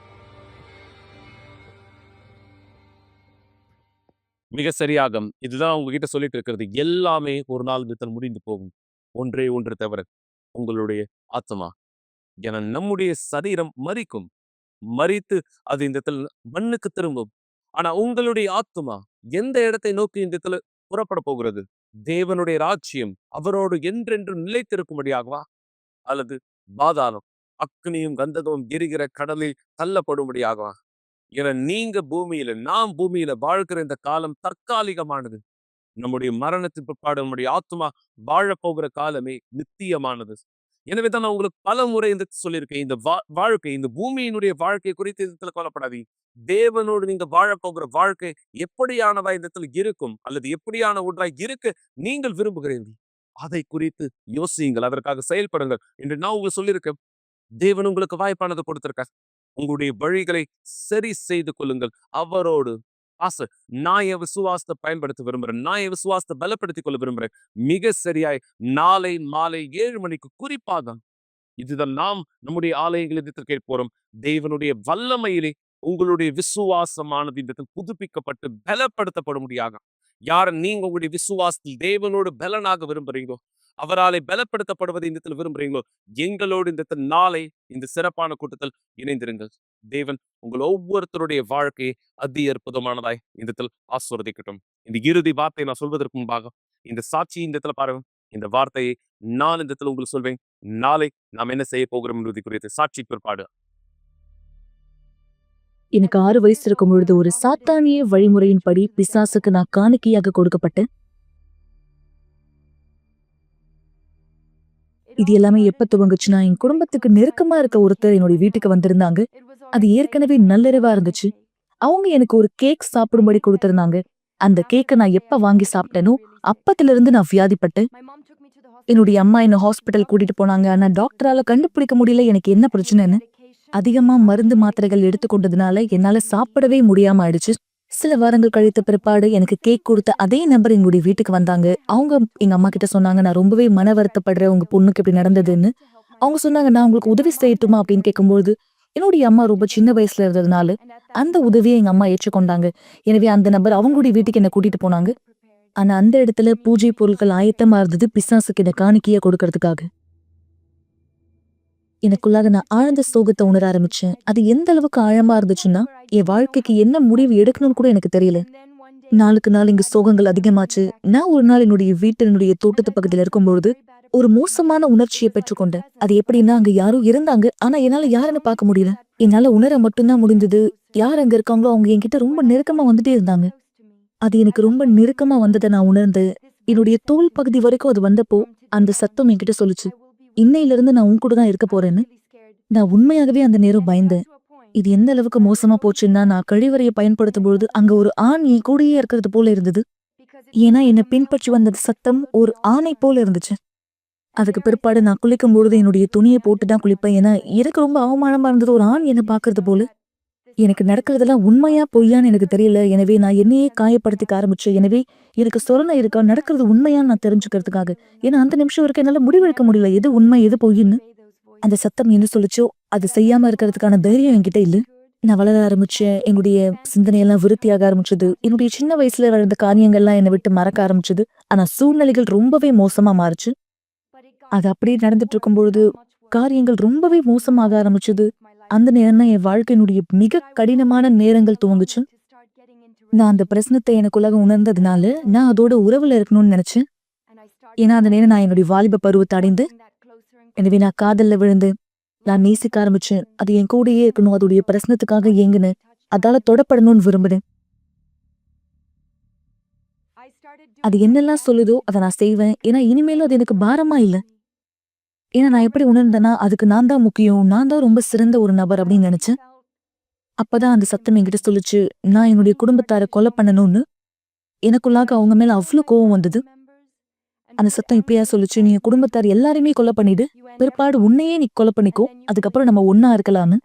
மிக சரியாக இதுதான் உங்ககிட்ட சொல்லிட்டு இருக்கிறது. எல்லாமே ஒரு நாள் வித்தல் முடிந்து போகும். ஒன்றே ஒன்று தவிர உங்களுடைய ஆத்மா. என நம்முடைய சரீரம் மரிக்கும். மரித்து அது இந்த இடத்துல மண்ணுக்கு திரும்பும். ஆனா உங்களுடைய ஆத்மா எந்த இடத்தை நோக்கி இந்த இடத்துல புறப்பட போகிறது? தேவனுடைய ராஜ்யம் அவரோடு என்றென்றும் நிலைத்திருக்கும்படியாகவா, அல்லது பாதாளம் அக்னியும் கந்தகமும் எரிகிற கடலில் தள்ளப்படும்படியாகவா? என நீங்க பூமியில, நாம் பூமியில வாழ்கிற இந்த காலம் தற்காலிகமானது. நம்முடைய மரணத்தின் பிற்பாடு நம்முடைய ஆத்மா வாழப்போகிற காலமே நித்தியமானது. எனவேதான் நான் உங்களுக்கு பல முறை இந்த சொல்லியிருக்கேன். இந்த வாழ்க்கை, இந்த பூமியினுடைய வாழ்க்கை குறித்து இடத்துல கொல்லப்படாதீங்க. தேவனோடு நீங்க வாழப்போகிற வாழ்க்கை எப்படியானதா இந்த இடத்துல இருக்கும், அல்லது எப்படியான ஒன்றாய் இருக்க நீங்கள் விரும்புகிறீர்கள், அதை குறித்து யோசியுங்கள், அதற்காக செயல்படுங்கள் என்று நான் உங்களுக்கு சொல்லியிருக்கேன். தேவன் உங்களுக்கு வாய்ப்பானதை கொடுத்திருக்கார். உங்களுடைய வழிகளை சரி செய்து கொள்ளுங்கள் அவரோடு. நான் என் விசுவாசத்தை பயன்படுத்த விரும்புறேன். நான் என் விசுவாசத்தை பலப்படுத்திக் கொள்ள விரும்புறேன். மிக சரியாய் நாளை மாலை 7 மணிக்கு குறிப்பாக இதுதான் நாம் நம்முடைய ஆலயங்களில் கேட்க போறோம். தேவனுடைய வல்லமையிலே உங்களுடைய விசுவாசமானது இந்த புதுப்பிக்கப்பட்டு பலப்படுத்தப்பட முடியாக. யார நீங்க உங்களுடைய விசுவாசத்தில் தேவனோடு பலனாக விரும்புறீங்களோ, அவராலே பலப்படுத்தப்படுவதை இந்த விரும்புறீங்களோ, எங்களோடு இந்த நாளை இந்த சிறப்பான கூட்டத்தில் இணைந்திருங்கள். தேவன் உங்கள் ஒவ்வொருத்தருடைய வாழ்க்கையை அதி அற்புதமானதாய் இந்த ஆசீர்வதிக்கட்டும். இந்த இறுதி வார்த்தையை நான் சொல்வதற்கு முன்பாக இந்த சாட்சி இந்த பாருங்க. இந்த வார்த்தையை நான் இந்த உங்களுக்கு சொல்வேன். நாளை நாம் என்ன செய்ய போகிறோம் என்பது குறித்து சாட்சி பிற்பாடு. எனக்கு 6 வயசு இருக்கும் பொழுது ஒரு சாத்தானிய வழிமுறையின்படி பிசாசுக்கு நான் காணிக்கையாக கொடுக்கப்பட்டேன். இது எல்லாமே எப்ப துவங்குச்சுன்னா, என் குடும்பத்துக்கு நெருக்கமா இருக்க ஒருத்தர் என்னுடைய வீட்டுக்கு வந்திருந்தாங்க. அது ஏற்கனவே நல்லறிவா இருந்துச்சு. அவங்க எனக்கு ஒரு கேக் சாப்பிடும்படி கொடுத்திருந்தாங்க. அந்த கேக்கை நான் எப்ப வாங்கி சாப்பிட்டேனோ அப்பத்திலிருந்து நான் வியாதிப்பட்டேன். என்னுடைய அம்மா என்ன ஹாஸ்பிட்டல் கூட்டிட்டு போனாங்க. ஆனா டாக்டரால கண்டுபிடிக்க முடியல எனக்கு என்ன பிரச்சனைன்னு. அதிகமா மருந்து மாத்திரைகள் எடுத்துக்கொண்டதுனால என்னால சாப்பிடவே முடியாம ஆயிடுச்சு. சில வாரங்கள் கழித்த பிற்பாடு எனக்கு கேக் கொடுத்த அதே நபர் எங்களுடைய வீட்டுக்கு வந்தாங்க. அவங்க எங்க அம்மா கிட்ட சொன்னாங்க, நான் ரொம்பவே மன வருத்தப்படுறேன் உங்க பொண்ணுக்கு இப்படி நடந்ததுன்னு. அவங்க சொன்னாங்க, நான் உங்களுக்கு உதவி செய்யட்டுமா அப்படின்னு கேட்கும்போது, என்னுடைய அம்மா ரொம்ப சின்ன வயசுல இருந்ததுனால அந்த உதவியை எங்க அம்மா ஏற்றுக்கொண்டாங்க. எனவே அந்த நபர் அவங்களுடைய வீட்டுக்கு என்ன கூட்டிட்டு போனாங்க. ஆனா அந்த இடத்துல பூஜை பொருட்கள் ஆயத்தமா இருந்தது பிசாசுக்கு என்ன காணிக்கையா கொடுக்கறதுக்காக. எனக்குள்ளாக நான் ஆழ்ந்த சோகத்தை உணர ஆரம்பிச்சேன். அது எந்த அளவுக்கு ஆழமா இருந்துச்சுன்னா, என் வாழ்க்கைக்கு என்ன முடிவு எடுக்கணும்னு கூட எனக்கு தெரியல. நாளுக்கு நாள் இங்கு சோகங்கள் அதிகமாச்சு. நான் ஒரு நாள் என்னுடைய தோட்டத்து பக்கத்துல இருக்கும்பொழுது ஒரு மோசமான உணர்ச்சியை பெற்றுக்கொண்டேன். அது எப்படின்னா, அங்க யாரோ இருந்தாங்க. ஆனா என்னால யாருன்னு பார்க்க முடியல. என்னால உணர மட்டும்தான் முடிந்தது. யார் அங்க இருக்காங்களோ அவங்க என்கிட்ட ரொம்ப நெருக்கமா வந்துட்டே இருந்தாங்க. அது எனக்கு ரொம்ப நெருக்கமா வந்ததை நான் உணர்ந்து, என்னுடைய தோள் பகுதி வரைக்கும் அது வந்தப்போ அந்த சத்தம் என்கிட்ட சொல்லுச்சு, இன்னையிலிருந்து நான் உன் கூட தான் இருக்க போறேன்னு. நான் உண்மையாகவே அந்த நேரம் பயந்தேன். இது எந்த அளவுக்கு மோசமா போச்சுன்னா, நான் கழிவறையை பயன்படுத்தும் பொழுது அங்க ஒரு ஆண் என் கூடயே இருக்கிறது போல இருந்தது. ஏன்னா என்னை பின்பற்றி வந்த சத்தம் ஒரு ஆணை போல இருந்துச்சு. அதுக்கு பிற்பாடு நான் குளிக்கும் பொழுது என்னுடைய துணியை போட்டு தான் குளிப்பேன். ஏன்னா எனக்கு ரொம்ப அவமானமா இருந்தது ஒரு ஆண் என்னை பாக்குறது போல. எனக்கு நடக்கிறதெல்லாம் உண்மையா பொய்யான்னு எனக்கு தெரியல. எனவே நான் என்னையே காயப்படுத்திக்க ஆரம்பிச்சேன். எனவே எனக்கு சொரணை இருக்கா நடக்கிறது உண்மையான்னு நான் தெரிஞ்சுக்கிறதுக்காக. ஏன்னா அந்த நிமிஷம் வரைக்கும் என்னால முடிவெடுக்க முடியல எது உண்மை எது பொய்ன்னு. அந்த சத்தம் என்ன சொல்லுச்சோ அது செய்யாம இருக்கிறதுக்கான தைரியம் என்கிட்ட இல்ல. நான் வளர ஆரம்பிச்சேன். என்னுடைய சிந்தனையெல்லாம் விருத்தியாக ஆரம்பிச்சது. என்னுடைய சின்ன வயசுல வளர்ந்த காரியங்கள்லாம் என்னை விட்டு மறக்க ஆரம்பிச்சது. ஆனா சூழ்நிலைகள் ரொம்பவே மோசமா மாறுச்சு. அது அப்படியே நடந்துட்டு இருக்கும் பொழுது காரியங்கள் ரொம்பவே மோசமாக ஆரம்பிச்சது. அந்த நேரம் தான் என் வாழ்க்கையினுடைய மிக கடினமான நேரங்கள் துவங்குச்சு. நான் அந்த பிரச்சனத்தை எனக்குள்ளாக உணர்ந்ததுனால நான் அதோட உறவுல இருக்கணும்னு நினைச்சேன். ஏன்னா அந்த நேரம் நான் என்னுடைய வாலிப பருவத்தை அடைந்து, எனவே நான் காதல்ல விழுந்து நான் நேசிக்க ஆரம்பிச்சேன். அது என் கூடயே இருக்கணும். அதோடைய பிரச்சனத்துக்காக ஏங்குனேன். அதால தொடப்படணும்னு விரும்புனேன். அது என்னெல்லாம் சொல்லுதோ அதை நான் செய்வேன். ஏன்னா இனிமேலும் அது எனக்கு பாரமா இல்ல. ஏன்னா நான் எப்படி உணர்ந்தேன்னா, அதுக்கு நான் தான் முக்கியம். நான் தான் ரொம்ப சிறந்த ஒரு நபர் அப்படின்னு நினைச்சேன். அப்பதான் அந்த சத்தம் என்கிட்ட சொல்லுச்சு, நான் என்னுடைய குடும்பத்தாரை கொலை பண்ணணும்னு. எனக்குள்ளாக அவங்க மேல அவ்வளவு கோவம் வந்தது. அந்த சத்தம் இப்படியா சொல்லுச்சு, நீ என் குடும்பத்தார் எல்லாரையுமே கொலை பண்ணிடு, பிற்பாடு உன்னையே நீ கொலை பண்ணிக்கோ, அதுக்கப்புறம் நம்ம ஒன்னா இருக்கலாம்னு.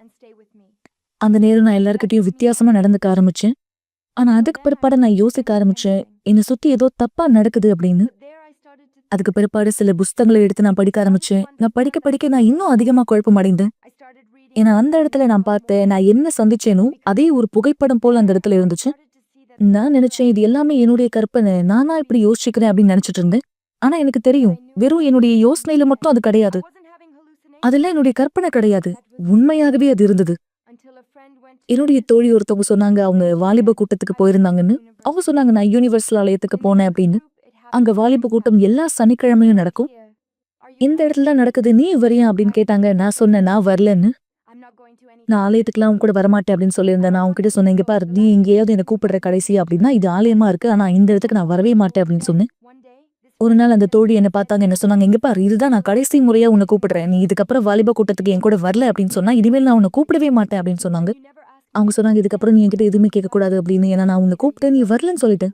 அந்த நேரம் நான் எல்லார்கிட்டயும் வித்தியாசமா நடந்துக்க ஆரம்பிச்சேன். ஆனா அதுக்கு பிற்பாடு நான் யோசிக்க ஆரம்பிச்சேன், என்னை சுத்தி ஏதோ தப்பா நடக்குது அப்படின்னு. அதுக்கு பிற்பாடு சில புஸ்தகங்களை எடுத்து நான் படிக்க ஆரம்பிச்சேன். நான் படிக்க நான் இன்னும் அதிகமா குழப்பம் அடைந்தேன். ஏன்னா அந்த இடத்துல நான் பார்த்தேன், நான் என்ன சந்திச்சேனோ அதே ஒரு புகைப்படம் போல அந்த இடத்துல இருந்துச்சு. நான் நினைச்சேன், இது எல்லாமே என்னுடைய கற்பனை, நானா இப்படி யோசிக்கிறேன் அப்படின்னு நினைச்சிட்டு இருந்தேன். ஆனா எனக்கு தெரியும், வெறும் என்னுடைய யோசனையில மட்டும் அது கிடையாது. அதெல்லாம் என்னுடைய கற்பனை கிடையாது, உண்மையாகவே அது இருந்தது. என்னுடைய தோழி ஒருத்தவங்க சொன்னாங்க, அவங்க வாலிப கூட்டத்துக்கு போயிருந்தாங்கன்னு. அவங்க சொன்னாங்க, நான் யூனிவர்சல் ஆலயத்துக்கு போனேன் அப்படின்னு. அங்க வாலிப கூட்டம் எல்லா சனிக்கிழமையும் நடக்கும். இந்த இடத்துல நடக்குது, நீ வரியா அப்படின்னு கேட்டாங்க. நான் சொன்னேன், நான் வரலன்னு. நான் ஆலயத்துக்குலாம் அவங்க கூட வரமாட்டேன் அப்படின்னு சொல்லியிருந்தேன். நான் அவங்க கிட்ட சொன்னேன், இங்க பாரு, நீ எங்கேயாவது என்ன கூப்பிடுற கடைசி அப்படின்னா இது ஆலயமா இருக்கு, ஆனா இந்த இடத்துக்கு நான் வரவே மாட்டேன் அப்படின்னு சொன்னேன். ஒரு நாள் அந்த தோழி என்ன பார்த்தாங்க, என்ன சொன்னாங்க, இங்க பாரு, இதுதான் நான் கடைசி முறையா உன்னை கூப்பிடுறேன். நீ இதுக்கப்புறம் வாலிப கூட்டத்துக்கு என் கூட வரல அப்படின்னு சொன்னா இனிமேல் நான் உன்னை கூப்பிடவே மாட்டேன் அப்படின்னு சொன்னாங்க. அவங்க சொன்னாங்க, இதுக்கப்புறம் நீ என்கிட்ட எதுவுமே கேட்கக்கூடாது அப்படின்னு. ஏன்னா நான் உன்னை கூப்பிட்டேன், நீ வரலன்னு சொல்லிட்டேன்.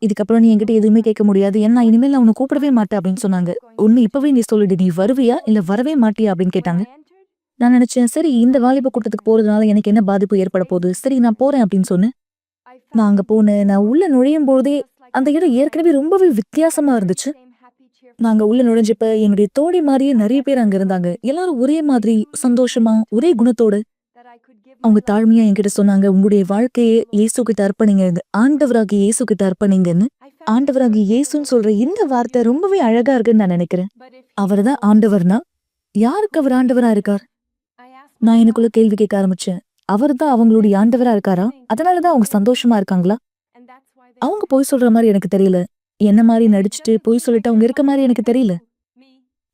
இதுக்கப்புறம் நீ என்கிட்ட எதுவுமே கேட்க முடியாது, ஏன்னா இனிமேல் நான் உன்னை கூப்பிடவே மாட்டேன் அப்படின்னு சொன்னாங்க. ஒன்னு இப்பவே நீ சொல்லிடு, நீ வருவியா இல்ல வரவே மாட்டியா அப்படின்னு கேட்டாங்க. நான் நினைச்சேன், சரி இந்த வாலிப கூட்டத்துக்கு போறதுனால எனக்கு என்ன பாதிப்பு ஏற்பட போகுது, சரி நான் போறேன் அப்படின்னு சொன்னேன். நான் அங்க போனேன். நான் உள்ள நுழையும் போதே அந்த இடம் ஏற்கனவே ரொம்பவே வித்தியாசமா இருந்துச்சு. நாங்க உள்ள நுழைஞ்சப்ப என்னுடைய தோழி மாதிரியே நிறைய பேர் அங்க இருந்தாங்க. எல்லாரும் ஒரே மாதிரி சந்தோஷமா ஒரே குணத்தோட அவங்க தாழ்மையா என்கிட்ட சொன்னாங்க, உங்களுடைய வாழ்க்கையை இயேசுகிட்ட அர்ப்பணிங்க, ஆண்டவராகி இயேசுகிட்ட அர்ப்பணிங்கன்னு. ஆண்டவராகி இயேசுன்னு சொல்ற இந்த வார்த்தை ரொம்பவே அழகா இருக்குன்னு நான் நினைக்கிறேன். அவர்தான் ஆண்டவர்னா யாருக்கு அவர் ஆண்டவரா இருக்கார்? நான் எனக்குள்ள கேள்வி கேட்க ஆரம்பிச்சேன். அவர் தான் அவங்களுடைய ஆண்டவரா இருக்காரா? அதனாலதான் அவங்க சந்தோஷமா இருக்காங்களா? அவங்க பொய் சொல்ற மாதிரி எனக்கு தெரியல. என்ன மாதிரி நடிச்சுட்டு பொய் சொல்லிட்டு அவங்க இருக்க மாதிரி எனக்கு தெரியல.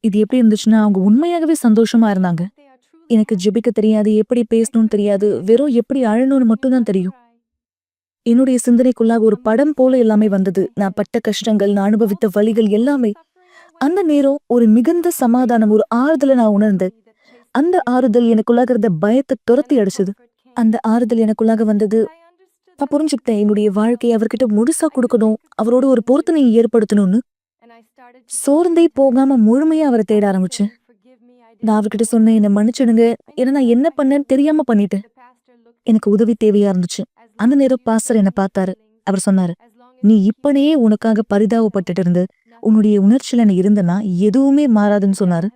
இது எப்படி இருந்துச்சுன்னா, அவங்க உண்மையாகவே சந்தோஷமா இருந்தாங்க. எனக்கு ஜெபிக்க தெரியாது, எப்படி பேசணும்னு தெரியாது, வெறும் எப்படி அழணும்னு மட்டும்தான் தெரியும். என்னுடைய சிந்தனைக்குள்ளாக ஒரு படம் போல எல்லாமே வந்தது. நான் பட்ட கஷ்டங்கள், நான் அனுபவித்த வலிகள் எல்லாமே. அந்த நேரம் ஒரு மிகுந்த சமாதானம், ஒரு ஆறுதலை நான் உணர்ந்தேன். அந்த ஆறுதல் எனக்குள்ளாக இருந்த பயத்தை துரத்தி அடிச்சது. அந்த ஆறுதல் எனக்குள்ளாக வந்தது. நான் புரிஞ்சுக்கிட்டேன், என்னுடைய வாழ்க்கையை அவர்கிட்ட முழுசா கொடுக்கணும், அவரோட ஒரு பொருத்தனையை ஏற்படுத்தணும்னு. சோர்ந்தே போகாம முழுமையா அவரை தேட ஆரம்பிச்சேன். நான் அவர்கிட்ட சொன்னேன், என்னை மன்னிச்சிடுங்க, ஏன்னா நான் என்ன பண்ணேன்னு தெரியாம பண்ணிட்டேன். எனக்கு உதவி தேவையா இருந்துச்சு. அந்த நேரம் பாஸ்டர் என்னை பார்த்தாரு. அவர் சொன்னாரு, நீ இப்பனே உனக்காக பரிதாபப்பட்டுட்டு இருந்து உன்னுடைய உணர்ச்சியில நீ இருந்தனா எதுவுமே மாறாதுன்னு சொன்னாரு.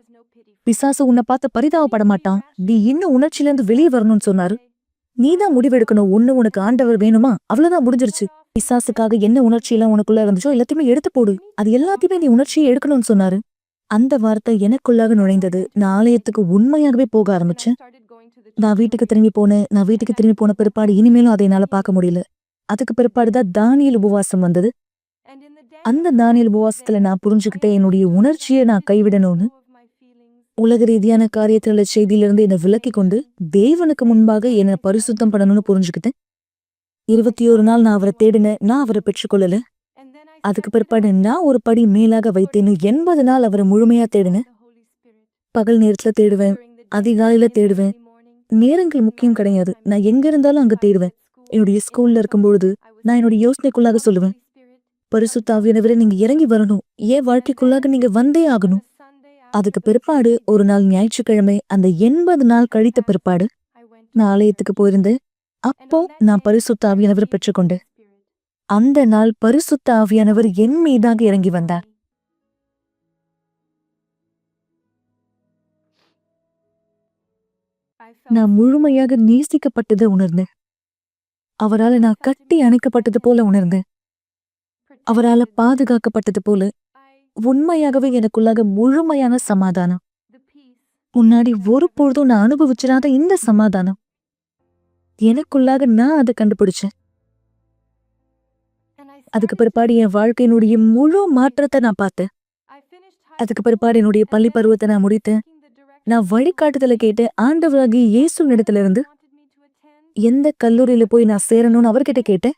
பிசாசு உன்னை பார்த்து பரிதாபப்பட மாட்டான், நீ இன்னும் உணர்ச்சியில இருந்து வெளியே வரணும்னு சொன்னாரு. நீதான் முடிவெடுக்கணும். ஒண்ணு உனக்கு ஆண்டவர் வேணுமா, அவ்வளவுதான், முடிஞ்சிருச்சு. பிசாசுக்காக என்ன உணர்ச்சியெல்லாம் உனக்குள்ள இருந்துச்சோ எல்லாத்தையுமே எடுத்து போடு, அது எல்லாத்தையுமே நீ உணர்ச்சியை எடுக்கணும்னு சொன்னாரு. அந்த வார்த்தை எனக்குள்ளாக நுழைந்தது. நான் ஆலயத்துக்கு உண்மையாகவே போக ஆரம்பிச்சேன். நான் வீட்டுக்கு திரும்பி போன பிற்பாடு இனிமேலும் அதை என்னால பார்க்க முடியல. அதுக்கு பிற்பாடுதான் தானியேல் உபவாசம் வந்தது. அந்த தானியேல் உபவாசத்துல நான் புரிஞ்சுக்கிட்டேன், என்னுடைய உணர்ச்சியை நான் கைவிடணும்னு. உலக ரீதியான காரியத்துல செய்தியிலிருந்து என்னை விலக்கி கொண்டு தேவனுக்கு முன்பாக என்னை பரிசுத்தம் பண்ணணும்னு புரிஞ்சுக்கிட்டேன். 21 நாள் நான் அவரை தேடினேன். நான் அவரை பெற்றுக்கொள்ளல. அதுக்கு பிற்பாடு நான் ஒரு படி மேலாக வைத்தேன்னு 80 நாள் அவரை முழுமையா தேடினேன். பகல் நேரத்துல தேடுவேன், அதிகாலையில தேடுவேன். நேரங்கள் முக்கியம் கிடையாது. நான் எங்க இருந்தாலும் அங்க தேடுவேன். என்னுடைய ஸ்கூல்ல இருக்கும்பொழுது நான் என்னுடைய யோசனைக்குள்ளாக சொல்லுவேன், பரிசுத்த ஆவியானவரே நீங்க இறங்கி வரணும், என் வாழ்க்கைக்குள்ளாக நீங்க வந்தே ஆகணும். அதுக்கு பிற்பாடு ஒரு நாள் ஞாயிற்றுக்கிழமை, அந்த 80 நாள் கழித்த பிற்பாடு நான் ஆலயத்துக்கு போயிருந்தேன். அப்போ நான் பரிசுத்த ஆவியானவரை பெற்றுக்கொண்டேன். அந்த நாள் பரிசுத்த ஆவியானவர் என் மீதாக இறங்கி வந்தார். நான் முழுமையாக நேசிக்கப்பட்டதை உணர்ந்தேன். அவரால நான் கட்டி அணைக்கப்பட்டது போல உணர்ந்தேன். அவரால பாதுகாக்கப்பட்டது போல. உண்மையாகவே எனக்குள்ளாக முழுமையான சமாதானம். முன்னாடி ஒரு பொழுதும் நான் அனுபவிச்சிடாத இந்த சமாதானம் எனக்குள்ளாக நான் அதை கண்டுபிடிச்சேன். அதுக்கு பிற்பாடு என் வாழ்க்கையினுடைய முழு மாற்றத்தை நான் பார்த்தேன். அதுக்கு பிற்பாடு என்னுடைய பள்ளி பருவத்தை நான் முடித்தேன். நான் வழிகாட்டுதலை கேட்டேன். ஆண்டவராகிய இயேசு இடத்துல இருந்து எந்த கல்லூரியில போய் நான் சேரணும்னு அவர்கிட்ட கேட்டேன்.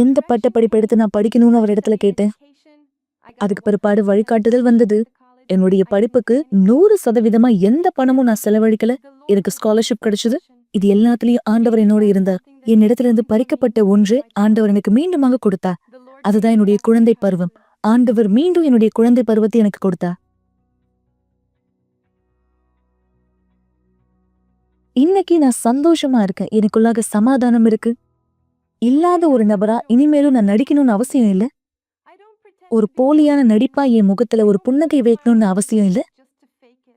எந்த பட்ட படிப்பு எடுத்து நான் படிக்கணும்னு அவர் இடத்துல கேட்டேன். அதுக்கு பிற்பாடு வழிகாட்டுதல் வந்தது. என்னுடைய படிப்புக்கு 100% எந்த பணமும் நான் செலவழிக்கல. எனக்கு ஸ்காலர்ஷிப் கிடைச்சது. இது எல்லாத்துலயும் ஆண்டவர் என்னோட இருந்தார். என் இடத்துல இருந்து பறிக்கப்பட்ட ஒன்று ஆண்டவர் எனக்கு மீண்டுமாக கொடுத்தார். அதுதான் என்னுடைய குழந்தை பருவம். ஆண்டவர் மீண்டும் என்னுடைய குழந்தை பருவத்தை எனக்கு கொடுத்தார். இன்னைக்கு நான் சந்தோஷமா இருக்கேன். எனக்குள்ளாக சமாதானம் இருக்கு. இல்லாத ஒரு நபரா இனிமேலும் நான் நடிக்கணும்னு அவசியம் இல்லை. ஒரு போலியான நடிப்பா என் முகத்துல ஒரு புன்னகை வைக்கணும்னு அவசியம் இல்லை.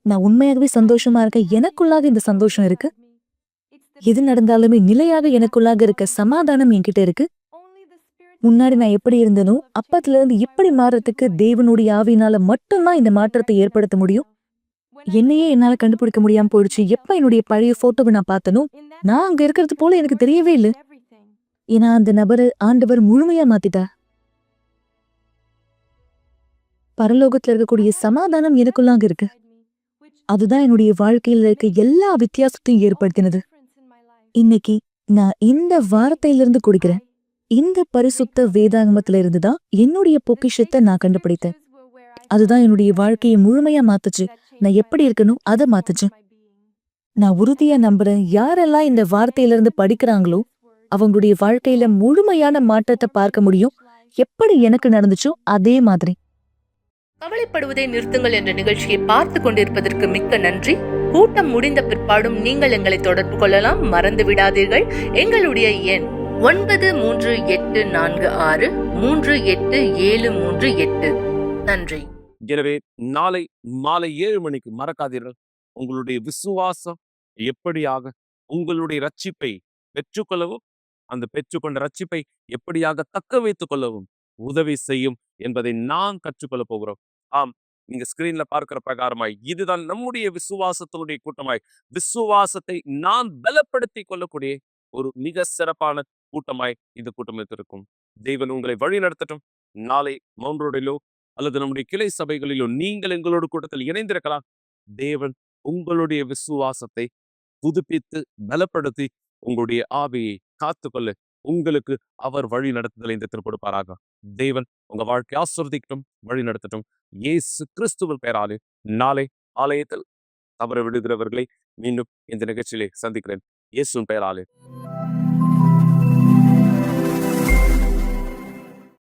நான் உண்மையாகவே சந்தோஷமா இருக்கேன். எனக்குள்ளாக இந்த சந்தோஷம் இருக்கு. எது நடந்தாலுமே நிலையாக எனக்குள்ளாக இருக்க சமாதானம் என்கிட்ட இருக்கு. முன்னாடி நான் எப்படி இருந்தனோ அப்பத்துல இருந்து இப்படி மாறத்துக்கு தேவனுடைய ஆவியினால மட்டும்தான் இந்த மாற்றத்தை ஏற்படுத்த முடியும். என்னையே என்னால கண்டுபிடிக்க முடியாம போயிடுச்சு. எப்ப என்னுடைய பழைய போட்டோவை நான் பார்த்தனோ நான் அங்க இருக்கிறது போல எனக்கு தெரியவே இல்லை. ஏன்னா அந்த நபரை ஆண்டவர் முழுமையா மாத்திட்டார். பரலோகத்துல இருக்கக்கூடிய சமாதானம் எனக்குள்ளாக இருக்கு. அதுதான் என்னுடைய வாழ்க்கையில இருக்க எல்லா வித்தியாசத்தையும் ஏற்படுத்தினது. இன்னைக்கு நான் இந்த வார்த்தையிலிருந்து குடிக்கிறேன். இந்த பரிசுத்த வேதாகமத்துல இருந்துதான் என்னுடைய பொக்கிஷத்தை நான் கண்டுபிடித்தேன். அதுதான் என்னுடைய வாழ்க்கையை முழுமையா மாத்துச்சு. நான் எப்படி இருக்கணும் அதை மாத்துச்சு. நான் உறுதியா நம்புறேன், யாரெல்லாம் இந்த வார்த்தையிலிருந்து படிக்கிறாங்களோ அவங்களுடைய வாழ்க்கையில முழுமையான மாற்றத்தை பார்க்க முடியும். எப்படி எனக்கு நடந்துச்சோ அதே மாதிரி. கவலைப்படுவதை நிறுத்துங்கள் என்ற நிகழ்ச்சியை பார்த்து கொண்டிருப்பதற்கு மிக்க நன்றி. கூட்டம் முடிந்த பிற்பாடும் நீங்கள் எங்களை தொடர்பு கொள்ளலாம். மறந்து விடாதீர்கள், எங்களுடைய எண் 9346387738. நன்றி. எனவே நாளை மாலை 7 மணிக்கு மறக்காதீர்கள். உங்களுடைய விசுவாசம் எப்படியாக உங்களுடைய ரட்சிப்பை பெற்றுக்கொள்ளவும், அந்த பெற்றுக்கொண்ட ரட்சிப்பை எப்படியாக தக்க வைத்துக் கொள்ளவும் உதவி செய்யும் என்பதை நான் கற்றுக்கொள்ள போகிறோம். ஆம், நீங்க ஸ்கிரீன்ல பார்க்கிற பிரகாரமாய் இதுதான் நம்முடைய விசுவாசத்தினுடைய கூட்டமாய், விசுவாசத்தை நான் பலப்படுத்திக் கொள்ளக்கூடிய ஒரு மிக சிறப்பான கூட்டமாய் இந்த கூட்டம் இருக்கும். தேவன் உங்களை வழி நடத்தட்டும். நாளை மவுண்ட் அல்லது நம்முடைய கிளை சபைகளிலோ நீங்கள் எங்களோட கூட்டத்தில் இணைந்திருக்கலாம். தேவன் உங்களுடைய விசுவாசத்தை புதுப்பித்து பலப்படுத்தி உங்களுடைய ஆவியை காத்துக்கொள்ள உங்களுக்கு அவர் வழி நடத்துதலை இந்த கொடுப்பாராக. தேவன் உங்க வாழ்க்கை ஆசீர்வதிக்கட்டும், வழி நடத்தட்டும். இயேசு கிறிஸ்துவின் பெயராலே நாளை ஆலயத்தில் தவற விடுகிறவர்களை மீண்டும் இந்த நிகழ்ச்சியிலே சந்திக்கிறேன். இயேசுவின் பெயராலே.